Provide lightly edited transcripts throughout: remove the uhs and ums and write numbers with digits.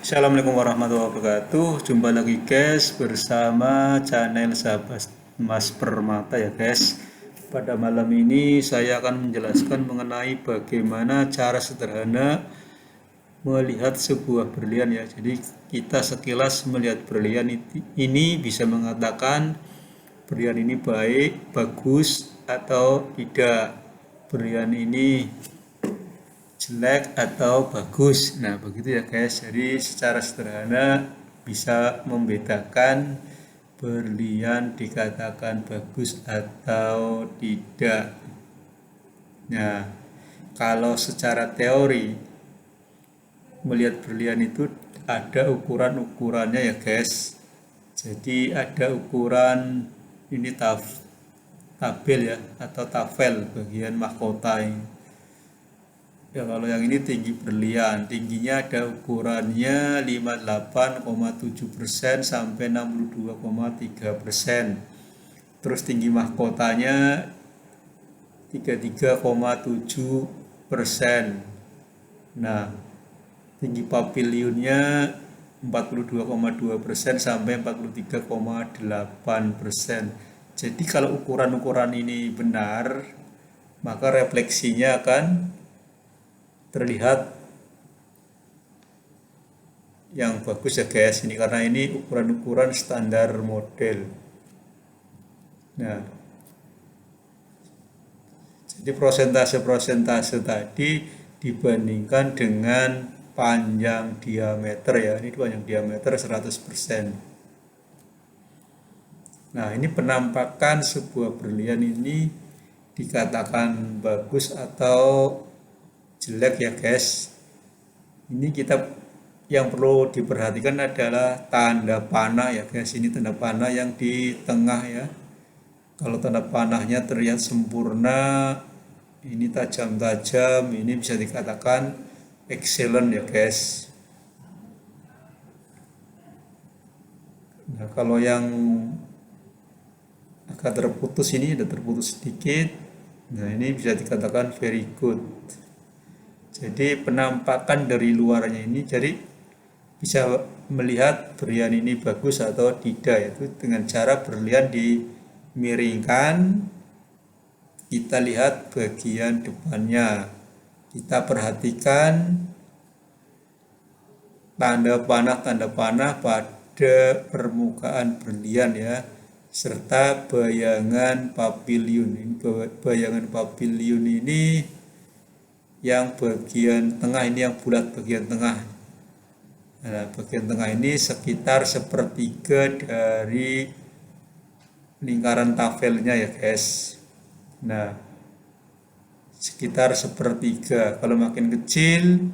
Assalamualaikum warahmatullahi wabarakatuh. Jumpa lagi guys bersama channel Sahabat Mas Permata ya guys. Pada malam ini saya akan menjelaskan mengenai bagaimana cara sederhana melihat sebuah berlian ya. Jadi kita sekilas melihat berlian ini bisa mengatakan berlian ini baik, bagus atau tidak. Berlian ini jelek atau bagus. Nah, begitu ya guys. Jadi secara sederhana bisa membedakan berlian dikatakan bagus atau tidak. Nah, kalau secara teori melihat berlian itu ada ukuran-ukurannya ya guys. Jadi ada ukuran ini tabel ya atau tafel bagian mahkota ini. Ya, kalau yang ini tinggi berlian, tingginya ada ukurannya 58,7% sampai 62,3%. Terus tinggi mahkotanya 33,7%. Nah, tinggi papilionnya 42,2% sampai 43,8%. Jadi kalau ukuran-ukuran ini benar, maka refleksinya akan terlihat yang bagus ya guys ini, karena ini ukuran-ukuran standar model. Nah, jadi prosentase tadi dibandingkan dengan panjang diameter ya, ini panjang diameter 100%. Nah, ini penampakan sebuah berlian ini dikatakan bagus atau jelek ya guys. Ini yang perlu diperhatikan adalah tanda panah ya guys. Ini tanda panah yang di tengah ya. Kalau tanda panahnya terlihat sempurna, ini tajam-tajam, ini bisa dikatakan excellent ya guys. Nah, kalau yang agak terputus, ini ada terputus sedikit, nah ini bisa dikatakan very good. Jadi penampakan dari luarnya ini jadi bisa melihat berlian ini bagus atau tidak, yaitu dengan cara berlian dimiringkan, kita lihat bagian depannya, kita perhatikan tanda panah pada permukaan berlian ya, serta bayangan papilion. Bayangan papilion ini yang bagian tengah, ini yang bulat bagian tengah. Nah, bagian tengah ini sekitar sepertiga dari lingkaran tafelnya ya guys. Nah, sekitar sepertiga. Kalau makin kecil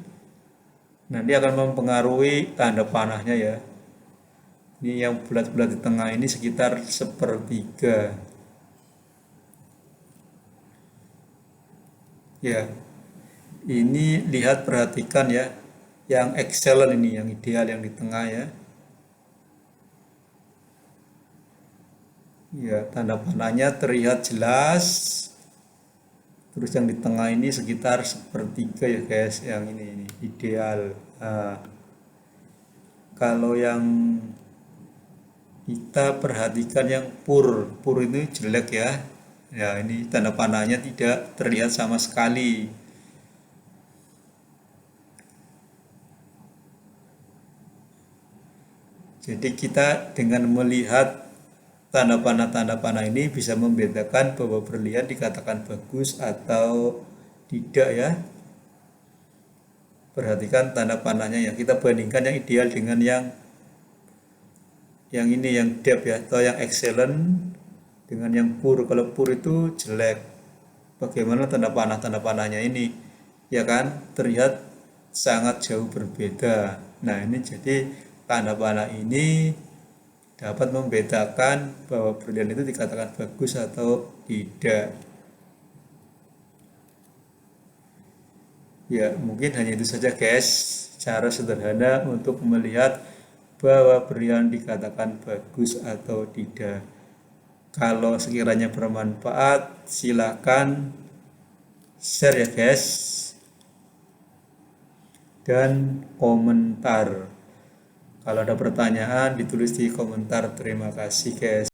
nanti akan mempengaruhi tanda panahnya ya. Ini yang bulat-bulat di tengah ini sekitar sepertiga. Ya, ini lihat, perhatikan ya, yang excellent ini, yang ideal, yang di tengah ya. Ya, tanda panahnya terlihat jelas. Terus yang di tengah ini sekitar sepertiga ya guys, yang ini ideal. Nah, kalau yang kita perhatikan yang pur ini jelek ya. Ya, ini tanda panahnya tidak terlihat sama sekali. Jadi kita dengan melihat tanda panah ini bisa membedakan bahwa berlian dikatakan bagus atau tidak ya. Perhatikan tanda panahnya ya. Kita bandingkan yang ideal dengan yang ini, yang depth ya, atau yang excellent dengan yang pur. Kalau pur itu jelek. Bagaimana tanda panahnya ini? Ya kan, terlihat sangat jauh berbeda. Nah, ini jadi tanda panah ini dapat membedakan bahwa berlian itu dikatakan bagus atau tidak. Ya, mungkin hanya itu saja guys, cara sederhana untuk melihat bahwa berlian dikatakan bagus atau tidak. Kalau sekiranya bermanfaat, silakan share ya guys, dan komentar. Kalau ada pertanyaan ditulis di komentar. Terima kasih guys.